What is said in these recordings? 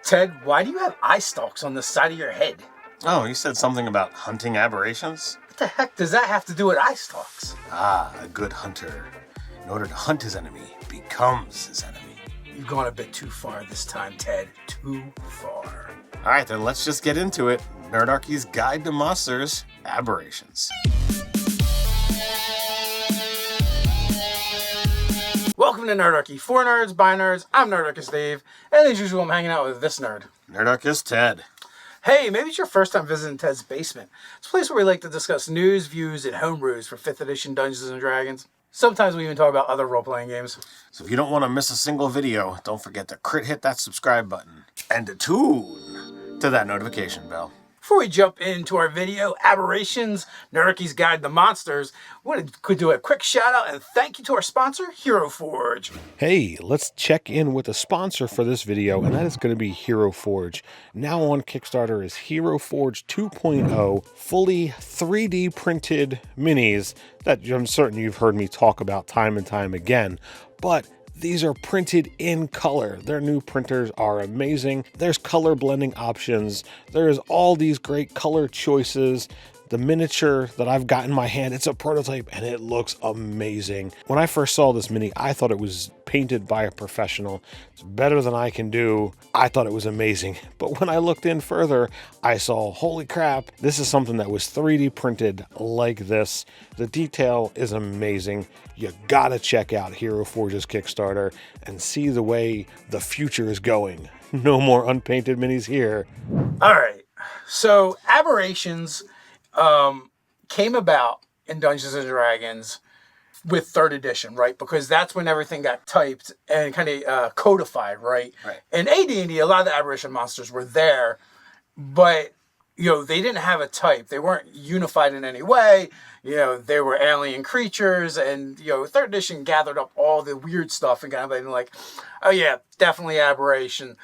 Ted, why do you have eye stalks on the side of your head? Oh, you said something about hunting aberrations? What the heck does that have to do with eye stalks? Ah, a good hunter, in order to hunt his enemy, becomes his enemy. You've gone a bit too far this time, Ted. Too far. Alright, then let's just get into it. Nerdarchy's Guide to Monsters, Aberrations. Welcome to Nerdarchy. For nerds, by nerds, I'm Nerdarchy Dave, and as usual, I'm hanging out with this nerd. Nerdarchy Ted. Hey, maybe it's your first time visiting Ted's basement. It's a place where we like to discuss news, views, and homebrews for 5th edition Dungeons & Dragons. Sometimes we even talk about other role-playing games. So if you don't want to miss a single video, don't forget to hit that subscribe button and to tune to that notification bell. Before we jump into our video, Aberrations, Nerdarchy's Guide to Monsters, we could do a quick shout out and thank you to our sponsor, Hero Forge. Hey, let's check in with the sponsor for this video, and that is going to be Hero Forge. Now on Kickstarter is Hero Forge 2.0, fully 3D printed minis that I'm certain you've heard me talk about time and time again, but these are printed in color. Their new printers are amazing. There's color blending options. There's all these great color choices. The miniature that I've got in my hand, it's a prototype and it looks amazing. When I first saw this mini, I thought it was painted by a professional. It's better than I can do. I thought it was amazing. But when I looked in further, I saw, holy crap, this is something that was 3D printed like this. The detail is amazing. You gotta check out Hero Forge's Kickstarter and see the way the future is going. No more unpainted minis here. All right, so Aberrations came about in Dungeons & Dragons with 3rd edition, right? Because that's when everything got typed and kind of codified, right? In AD&D, a lot of the aberration monsters were there, but, you know, they didn't have a type. They weren't unified in any way. You know, they were alien creatures, and, you know, 3rd edition gathered up all the weird stuff and kind of been like, oh yeah, definitely aberration.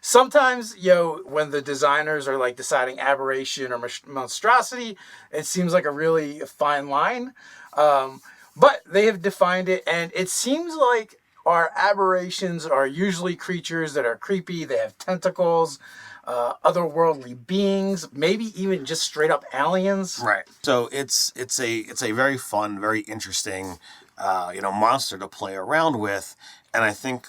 Sometimes, you know, when the designers are like deciding aberration or monstrosity, it seems like a really fine line. But they have defined it, and it seems like our aberrations are usually creatures that are creepy. They have tentacles, otherworldly beings, maybe even just straight up aliens. Right. So it's a very fun, very interesting, monster to play around with, and I think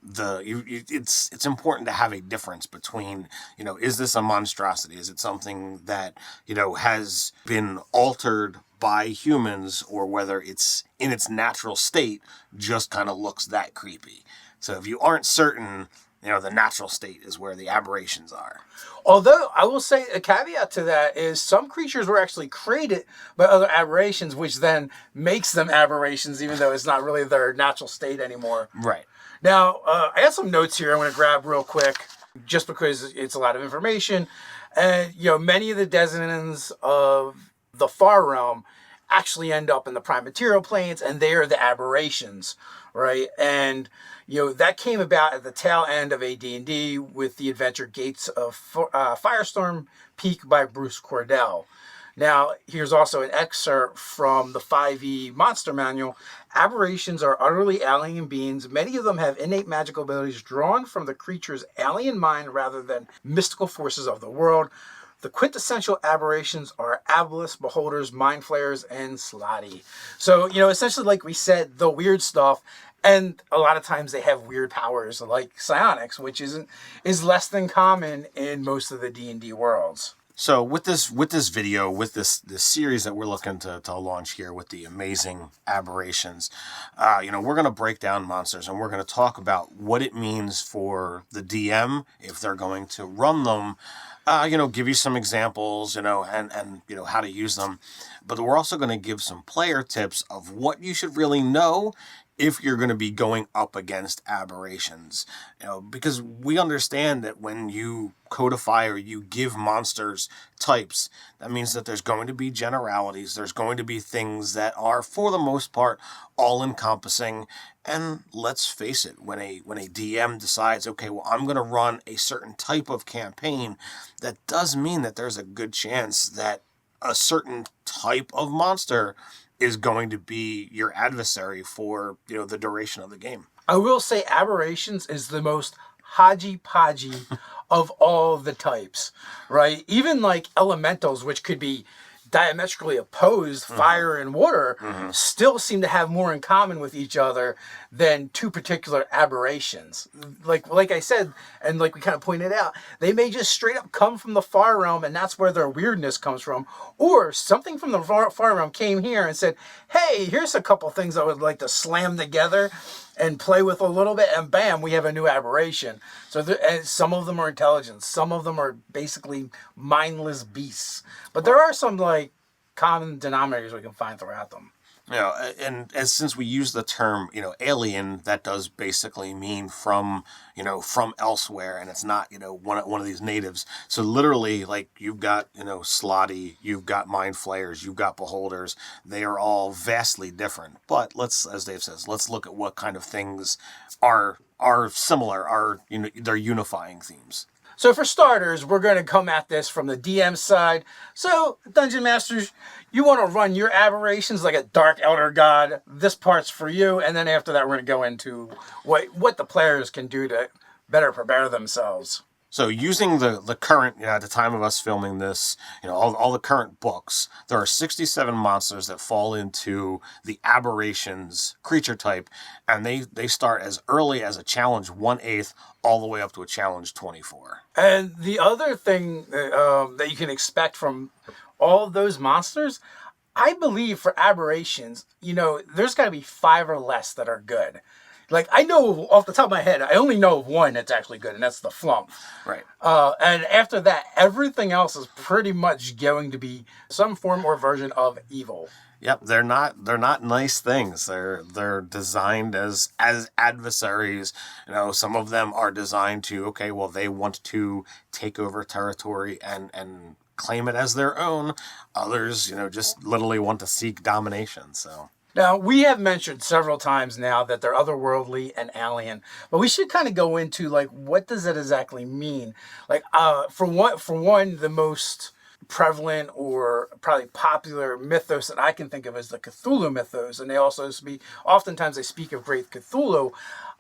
it's important to have a difference between, is this a monstrosity? Is it something that, has been altered by humans, or whether it's in its natural state just kind of looks that creepy. So if you aren't certain, the natural state is where the aberrations are. Although I will say a caveat to that is some creatures were actually created by other aberrations, which then makes them aberrations, even though it's not really their natural state anymore. Right. Now, I got some notes here I'm going to grab real quick, just because it's a lot of information. And, many of the descendants of the Far Realm actually end up in the Prime Material Planes, and they are the aberrations, right? And, that came about at the tail end of AD&D with the adventure Gates of Firestorm Peak by Bruce Cordell. Now, here's also an excerpt from the 5e Monster Manual. Aberrations are utterly alien beings. Many of them have innate magical abilities drawn from the creature's alien mind rather than mystical forces of the world. The quintessential aberrations are Abolus, Beholders, Mind Flayers, and Slotty. So, essentially, like we said, the weird stuff. And a lot of times they have weird powers like psionics, which is less than common in most of the D&D worlds. So with this video, with this series that we're looking to launch here with the amazing aberrations, we're going to break down monsters, and we're going to talk about what it means for the DM if they're going to run them, give you some examples, and how to use them. But we're also going to give some player tips of what you should really know if you're going to be going up against aberrations, because we understand that when you codify or you give monsters types, that means that there's going to be generalities. There's going to be things that are, for the most part, all-encompassing. And let's face it, when a DM decides, okay, well, I'm going to run a certain type of campaign, that does mean that there's a good chance that a certain type of monster is going to be your adversary for, the duration of the game. I will say Aberrations is the most hodgepodge of all the types, right? Even like elementals, which could be diametrically opposed, fire and water, still seem to have more in common with each other than two particular aberrations. Like I said, and like we kind of pointed out, they may just straight up come from the far realm, and that's where their weirdness comes from. Or something from the far realm came here and said, hey, here's a couple things I would like to slam together and play with a little bit, and bam, we have a new aberration. So and some of them are intelligent, some of them are basically mindless beasts. But there are some like common denominators we can find throughout them. You know, and as since we use the term, alien, that does basically mean from elsewhere, and it's not, one of these natives. So literally, like, you've got, Slotty, you've got Mind Flayers, you've got Beholders. They are all vastly different. But as Dave says, let's look at what kind of things are similar, they're unifying themes. So for starters, we're going to come at this from the DM side. So, Dungeon Masters, you want to run your aberrations like a Dark Elder God. This part's for you. And then after that, we're going to go into what the players can do to better prepare themselves. So using the current, at the time of us filming this, all the current books, there are 67 monsters that fall into the Aberrations creature type, and they start as early as a challenge 1/8 all the way up to a challenge 24. And the other thing that you can expect from all of those monsters, I believe for Aberrations, there's got to be 5 or less that are good. Like, I know off the top of my head, I only know of one that's actually good, and that's the Flump. Right. And after that, everything else is pretty much going to be some form or version of evil. Yep, they're not nice things. They're designed as adversaries. Some of them are designed to, they want to take over territory and claim it as their own. Others, just literally want to seek domination. So. Now, we have mentioned several times now that they're otherworldly and alien, but we should kind of go into, like, what does that exactly mean? Like, for one, the most prevalent or probably popular mythos that I can think of is the Cthulhu mythos, and they also oftentimes they speak of Great Cthulhu.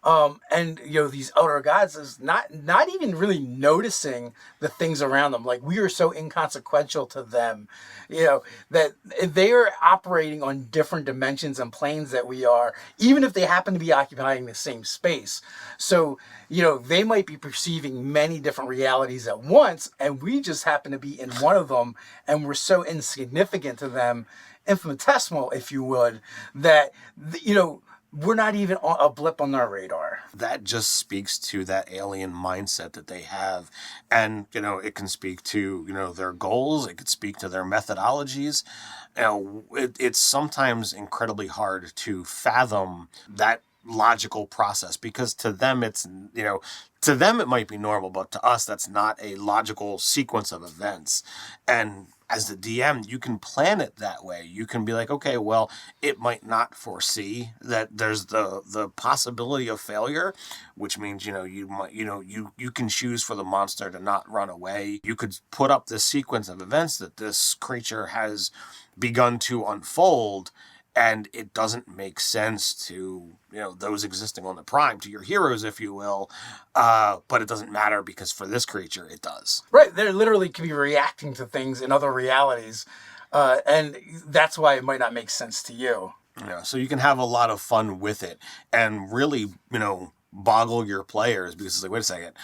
And these elder gods is not even really noticing the things around them. Like, we are so inconsequential to them, that they are operating on different dimensions and planes that we are, even if they happen to be occupying the same space. So, they might be perceiving many different realities at once, and we just happen to be in one of them, and we're so insignificant to them, infinitesimal, if you would, that, we're not even a blip on their radar. That just speaks to that alien mindset that they have. And, it can speak to, their goals. It could speak to their methodologies. It's sometimes incredibly hard to fathom that logical process, because to them it might be normal, but to us that's not a logical sequence of events. And as the DM, you can plan it that way. You can be like, okay, well, it might not foresee that there's the possibility of failure, which means, you can choose for the monster to not run away. You could put up this sequence of events that this creature has begun to unfold, and it doesn't make sense to, those existing on the prime, to your heroes, if you will. But it doesn't matter, because for this creature, it does. Right. They literally could be reacting to things in other realities. And that's why it might not make sense to you. So you can have a lot of fun with it and really, boggle your players, because it's like, wait a second,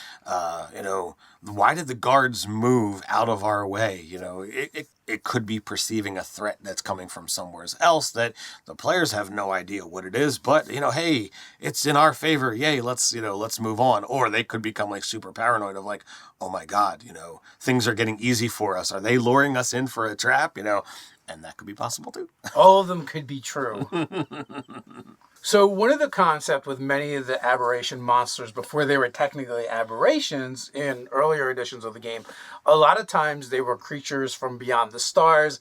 why did the guards move out of our way? It could be perceiving a threat that's coming from somewhere else that the players have no idea what it is, but hey, it's in our favor, yay, let's move on. Or they could become like super paranoid of like, oh my god, things are getting easy for us, are they luring us in for a trap? And that could be possible too. All of them could be true. So one of the concepts with many of the aberration monsters before they were technically aberrations in earlier editions of the game, a lot of times they were creatures from beyond the stars,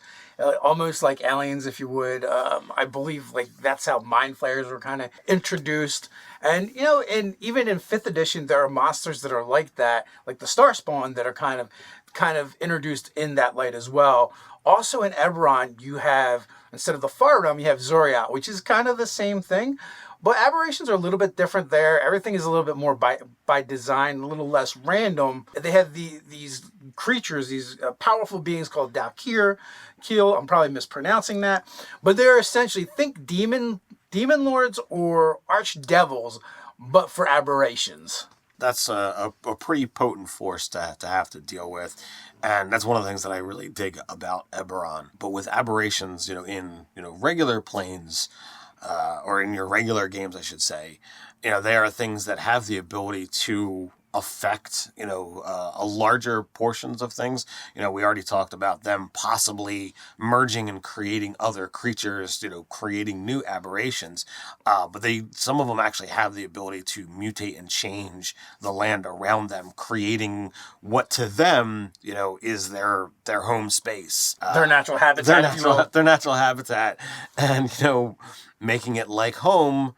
almost like aliens, if you would. I believe like that's how Mind Flayers were kind of introduced. And, and even in 5th edition, there are monsters that are like that, like the Starspawn, that are kind of introduced in that light as well. Also in Eberron, you have, instead of the Far Realm, you have Zoriat, which is kind of the same thing. But Aberrations are a little bit different there. Everything is a little bit more by design, a little less random. They have these creatures, these powerful beings called Dalkir. I'm probably mispronouncing that. But they're essentially, think demon lords or archdevils, but for aberrations. That's a pretty potent force to have to deal with. And that's one of the things that I really dig about Eberron. But with aberrations, in regular planes, or in your regular games, I should say, they are things that have the ability to affect, a larger portions of things. We already talked about them possibly merging and creating other creatures, creating new aberrations. But some of them actually have the ability to mutate and change the land around them, creating what to them, is their home space. Their natural habitat. Their natural habitat. And, making it like home,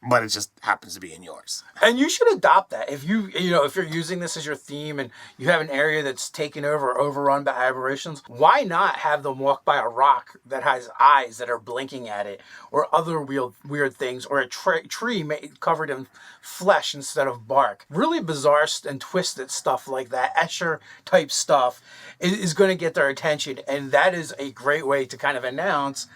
but it just happens to be in yours. And you should adopt that. If if you're using this as your theme and you have an area that's taken over or overrun by aberrations, why not have them walk by a rock that has eyes that are blinking at it, or other weird things, or a tree covered in flesh instead of bark? Really bizarre and twisted stuff like that, Escher type stuff, is going to get their attention, and that is a great way to kind of announce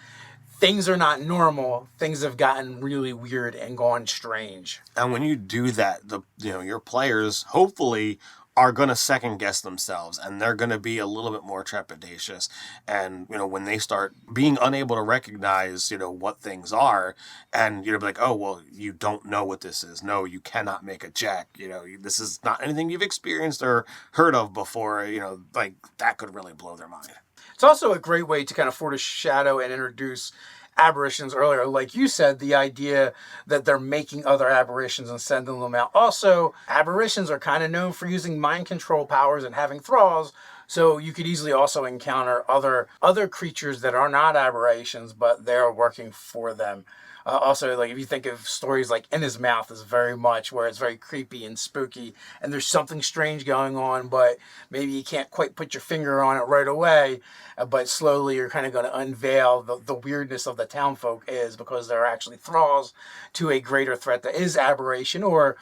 things are not normal. Things have gotten really weird and gone strange. And when you do that, your players hopefully are going to second guess themselves, and they're going to be a little bit more trepidatious. And when they start being unable to recognize what things are, and be like, oh well, you don't know what this is. No, you cannot make a check. This is not anything you've experienced or heard of before. Like that could really blow their mind. It's also a great way to kind of foreshadow and introduce aberrations earlier. Like you said, the idea that they're making other aberrations and sending them out. Also, aberrations are kind of known for using mind control powers and having thralls. So you could easily also encounter other creatures that are not aberrations, but they're working for them. Also, like if you think of stories like In His Mouth is very much where it's very creepy and spooky, and there's something strange going on, but maybe you can't quite put your finger on it right away, but slowly you're kind of going to unveil the weirdness of the townfolk is because they're actually thralls to a greater threat that is aberration, or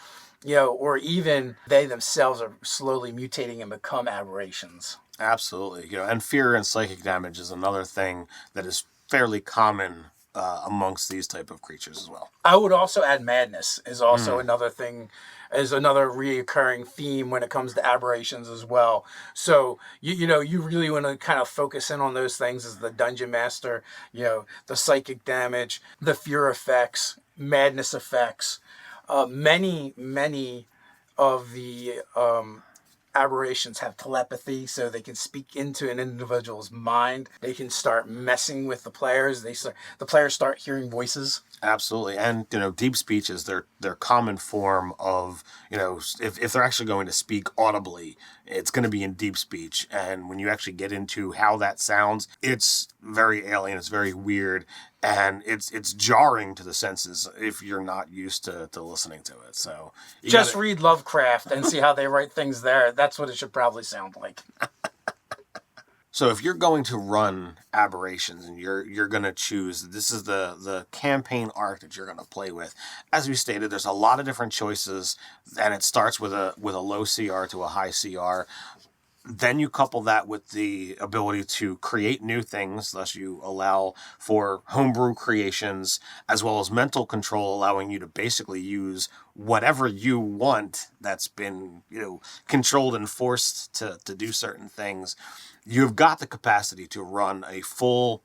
even they themselves are slowly mutating and become aberrations. Absolutely. And fear and psychic damage is another thing that is fairly common amongst these type of creatures as well. I would also add madness is also another thing, is another reoccurring theme when it comes to aberrations as well. So you really want to kind of focus in on those things as the dungeon master, the psychic damage, the fear effects, madness effects. Many of the aberrations have telepathy, so they can speak into an individual's mind. They can start messing with the players. The players start hearing voices. Absolutely. And deep speech is their common form of, if they're actually going to speak audibly, it's going to be in deep speech. And when you actually get into how that sounds, it's very alien, it's very weird, and it's jarring to the senses if you're not used to listening to it. So just read Lovecraft and see how they write things there. That's what it should probably sound like. So if you're going to run Aberrations and you're going to choose, this is the campaign arc that you're going to play with. As we stated, there's a lot of different choices, and it starts with a low CR to a high CR. Then you couple that with the ability to create new things, thus you allow for homebrew creations, as well as mental control, allowing you to basically use whatever you want that's been, controlled and forced to do certain things. You've got the capacity to run a full,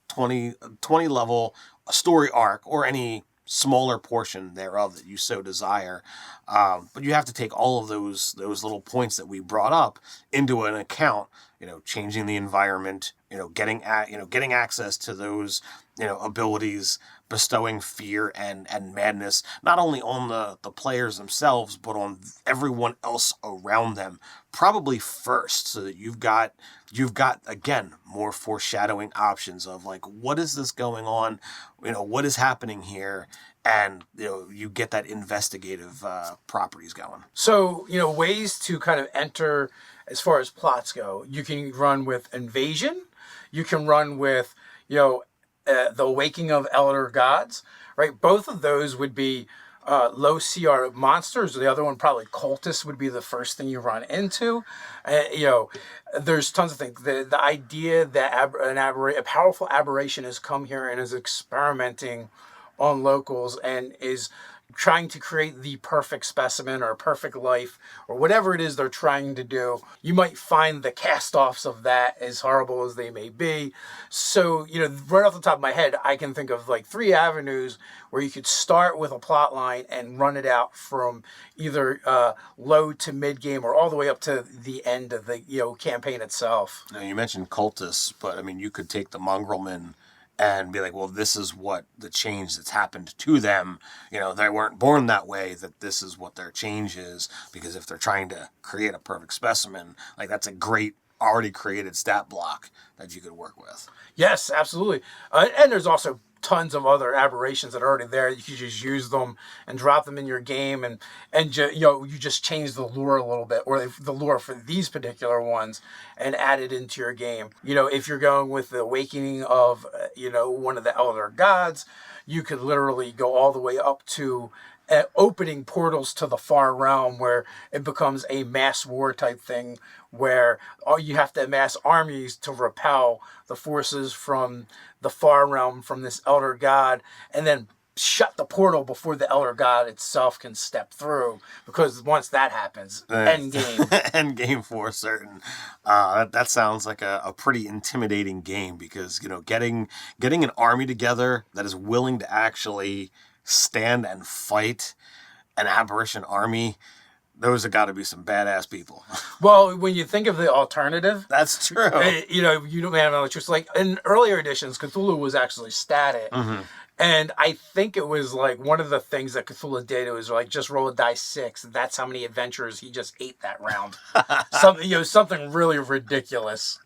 20 level story arc, or any smaller portion thereof that you so desire. But you have to take all of those little points that we brought up into an account, changing the environment, getting access to those, abilities, bestowing fear and madness, not only on the players themselves, but on everyone else around them, probably first, so that you've got, again, more foreshadowing options of like, what is this going on? What is happening here? And, you get that investigative properties going. So, ways to kind of enter as far as plots go. You can run with invasion. You can run with, the Awakening of Elder Gods, right? Both of those would be low CR monsters. The other one, probably cultists, would be the first thing you run into. There's tons of things. The idea that a powerful aberration has come here and is experimenting on locals and is trying to create the perfect specimen or a perfect life or whatever it is they're trying to do. You might find the cast-offs of that, as horrible as they may be. So, right off the top of my head, I can think of like 3 avenues where you could start with a plot line and run it out from either low to mid-game or all the way up to the end of the campaign itself. Now, you mentioned cultists, but I mean, you could take the mongrelmen and be like, well, this is what the change that's happened to them. They weren't born that way, that this is what their change is. Because if they're trying to create a perfect specimen, like that's a great already created stat block that you could work with. Yes, absolutely. And there's also tons of other aberrations that are already there. You can just use them and drop them in your game, and you just change the lure a little bit, or the lure for these particular ones, and add it into your game. If you're going with the Awakening of one of the Elder Gods, you could literally go all the way up to opening portals to the far realm, where it becomes a mass war type thing, where you have to amass armies to repel the forces from the far realm, from this Elder God, and then shut the portal before the Elder God itself can step through, because once that happens, end game. End game for certain. That sounds like a pretty intimidating game, because getting an army together that is willing to actually stand and fight an aberration army, those have got to be some badass people. Well, when you think of the alternative, that's true. You don't have no choice. Like in earlier editions, Cthulhu was actually static. Mm-hmm. And I think it was like one of the things that Cthulhu did, it was like just roll a dice 6. That's how many adventurers he just ate that round. Something really ridiculous.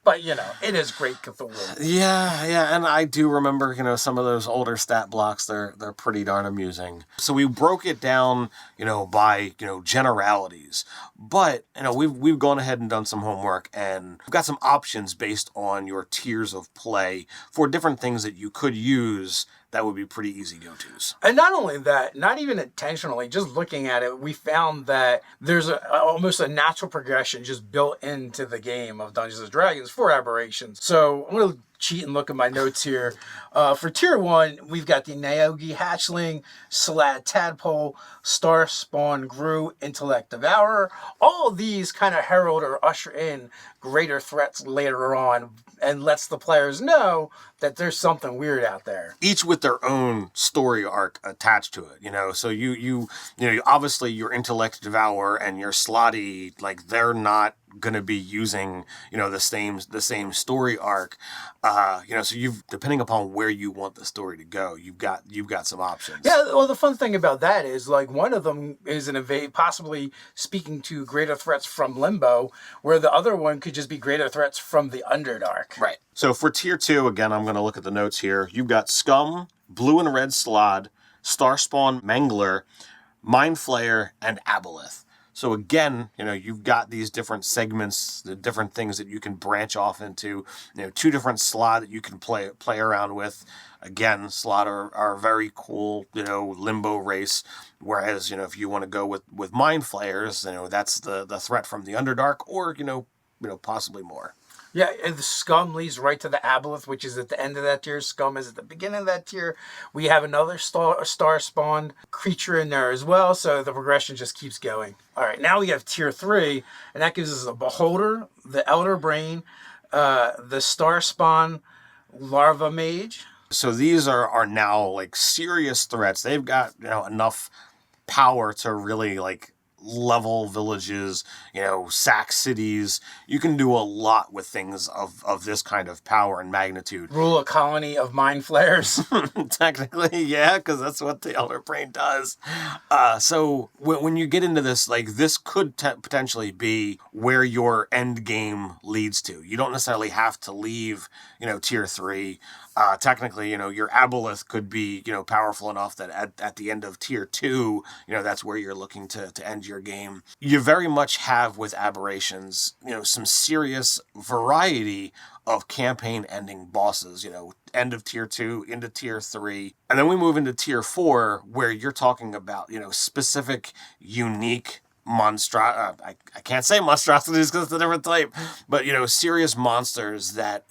But, it is great Cthulhu. Yeah, and I do remember, some of those older stat blocks, they're pretty darn amusing. So we broke it down, by, generalities. But, we've gone ahead and done some homework, and we've got some options based on your tiers of play for different things that you could use that would be pretty easy go-tos. And not only that, not even intentionally, just looking at it, we found that there's almost a natural progression just built into the game of Dungeons & Dragons for aberrations. So I'm going to cheat and look at my notes here. For Tier 1, we've got the Naogi Hatchling, Salad Tadpole, Star Spawn Gru, Intellect Devourer. All of these kind of herald or usher in greater threats later on, and lets the players know that there's something weird out there. Each with their own story arc attached to it, So you obviously your Intellect Devourer and your Slotty, like they're not going to be using the same story arc. So you've, depending upon where you want the story to go, you've got some options. Yeah, well, the fun thing about that is like one of them is possibly speaking to greater threats from Limbo, where the other one could just be greater threats from the Underdark. Right. So for Tier 2, again, I'm going to look at the notes here. You've got Scum, Blue and Red Slod, Starspawn Mangler, Mind Flayer, and Aboleth. So again, you've got these different segments, the different things that you can branch off into, 2 different slot that you can play around with. Again, slot are a very cool, limbo race. Whereas, if you want to go with Mind Flayers, that's the threat from the Underdark, or, possibly more. Yeah, and the Scum leads right to the Aboleth, which is at the end of that tier. Scum is at the beginning of that tier. We have another star spawned creature in there as well, so the progression just keeps going. All right, now we have Tier 3, and that gives us the Beholder, the Elder Brain, the Star Spawn Larva Mage. So these are now like serious threats. They've got enough power to really like level villages, sack cities. You can do a lot with things of this kind of power and magnitude. Rule a colony of mind flayers. Technically, yeah, because that's what the Elder Brain does. So when you get into this, like this could potentially be where your end game leads to. You don't necessarily have to leave, Tier 3. Technically, your Aboleth could be, powerful enough that at the end of Tier 2, that's where you're looking to end your game. You very much have with Aberrations, some serious variety of campaign ending bosses, end of tier 2 into tier 3. And then we move into tier 4 where you're talking about, specific, unique I can't say monstrosities because it's a different type, but, serious monsters that,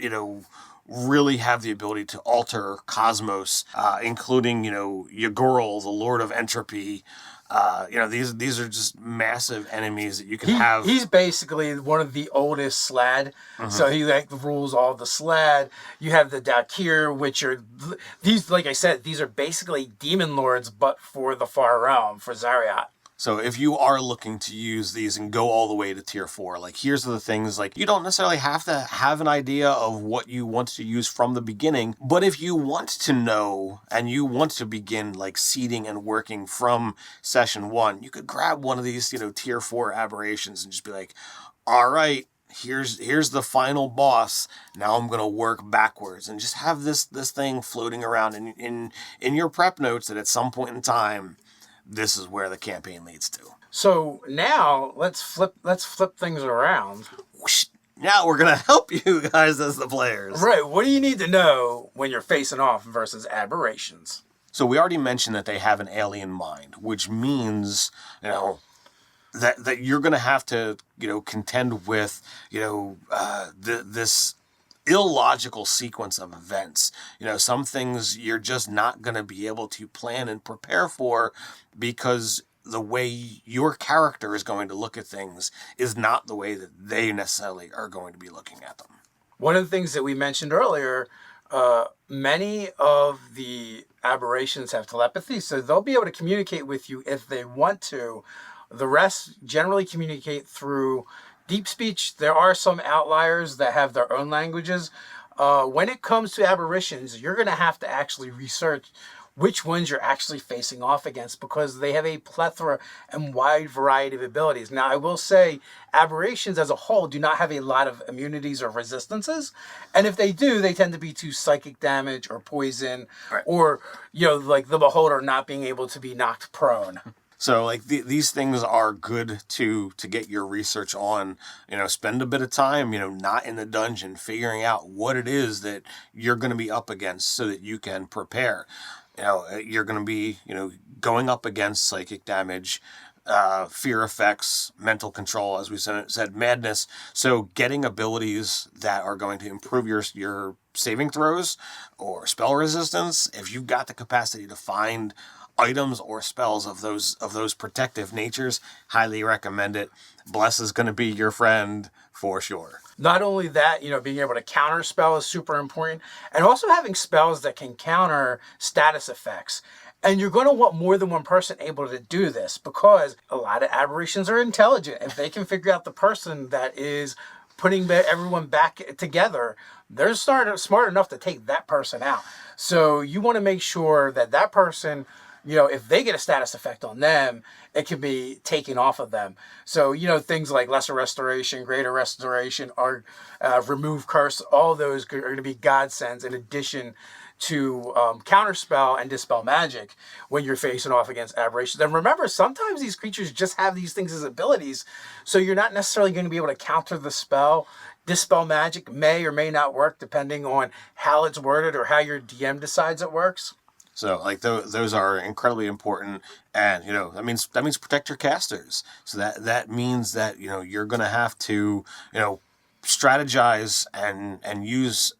really have the ability to alter cosmos, including, Yagorl, the Lord of Entropy. These are just massive enemies that you can have. He's basically one of the oldest Slad, so he rules all the Slad. You have the Dakir, which are these, like I said, these are basically demon lords, but for the Far Realm, for Zariat. So if you are looking to use these and go all the way to tier 4, here's the things, you don't necessarily have to have an idea of what you want to use from the beginning, but if you want to know and you want to begin seeding and working from session 1, you could grab one of these, tier 4 aberrations and just be like, all right, here's the final boss. Now I'm going to work backwards and just have this thing floating around in your prep notes that at some point in time, this is where the campaign leads to. So now let's flip things around. Now we're going to help you guys as the players. Right. What do you need to know when you're facing off versus aberrations? So we already mentioned that they have an alien mind, which means, that you're going to have to, contend with, this illogical sequence of events. Some things you're just not going to be able to plan and prepare for because the way your character is going to look at things is not the way that they necessarily are going to be looking at them. One of the things that we mentioned earlier, many of the aberrations have telepathy, so they'll be able to communicate with you if they want to. The rest generally communicate through deep speech. There are some outliers that have their own languages. When it comes to aberrations, you're going to have to actually research which ones you're actually facing off against because they have a plethora and wide variety of abilities. Now, I will say aberrations as a whole do not have a lot of immunities or resistances. And if they do, they tend to be to psychic damage or poison, right, or, the Beholder not being able to be knocked prone. So these things are good to get your research on, spend a bit of time, not in the dungeon, figuring out what it is that you're going to be up against so that you can prepare. You're going to be, going up against psychic damage, fear effects, mental control, as we said, madness. So getting abilities that are going to improve your saving throws or spell resistance, if you've got the capacity to find items or spells of those protective natures, highly recommend it. Bless is going to be your friend for sure. Not only that, being able to counter spell is super important, and also having spells that can counter status effects. And you're going to want more than one person able to do this because a lot of aberrations are intelligent. If they can figure out the person that is putting everyone back together, they're smart enough to take that person out. So you want to make sure that person, if they get a status effect on them, it can be taken off of them. So, things like Lesser Restoration, Greater Restoration, or Remove Curse, all those are going to be godsends in addition to Counterspell and Dispel Magic when you're facing off against aberrations. And remember, sometimes these creatures just have these things as abilities, so you're not necessarily going to be able to counter the spell. Dispel Magic may or may not work depending on how it's worded or how your DM decides it works. So those are incredibly important, and that means protect your casters. So that means that you're going to have to strategize and use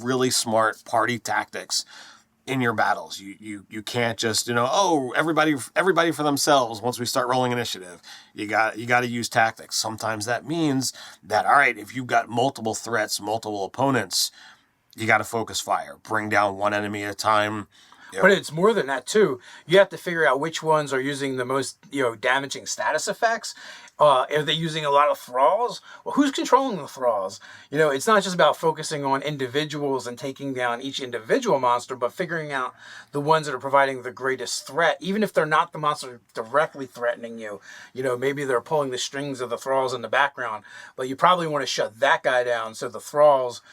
really smart party tactics in your battles. You can't just everybody for themselves. Once we start rolling initiative, you got to use tactics. Sometimes that means that, all right, if you've got multiple threats, multiple opponents, you got to focus fire, bring down one enemy at a time. Yep. But it's more than that too. You have to figure out which ones are using the most, damaging status effects. Are they using a lot of thralls? Well, who's controlling the thralls? It's not just about focusing on individuals and taking down each individual monster, but figuring out the ones that are providing the greatest threat, even if they're not the monster directly threatening you. Maybe they're pulling the strings of the thralls in the background, but you probably want to shut that guy down so the thralls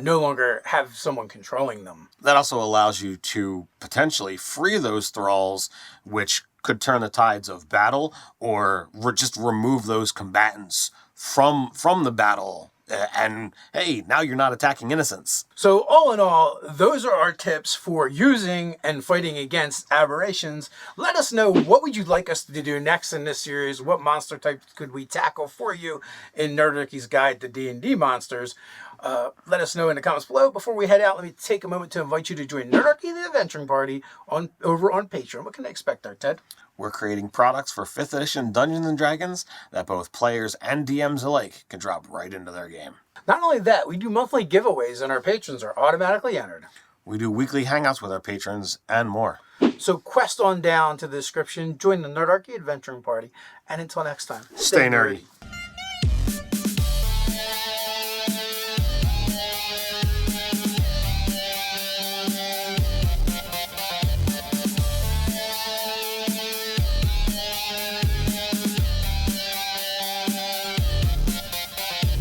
no longer have someone controlling them. That also allows you to potentially free those thralls, which could turn the tides of battle or just remove those combatants from the battle And hey, now you're not attacking innocents. So all in all, those are our tips for using and fighting against aberrations. Let us know, what would you like us to do next in this series? What monster type could we tackle for you in Nerdarchy's Guide to D&D Monsters? Let us know in the comments below. Before we head out, let me take a moment to invite you to join Nerdarchy the Adventuring Party over on Patreon. What can they expect there, Ted? We're creating products for 5th edition Dungeons & Dragons that both players and DMs alike can drop right into their game. Not only that, we do monthly giveaways and our patrons are automatically entered. We do weekly hangouts with our patrons and more. So quest on down to the description, join the Nerdarchy Adventuring Party, and until next time, Stay nerdy.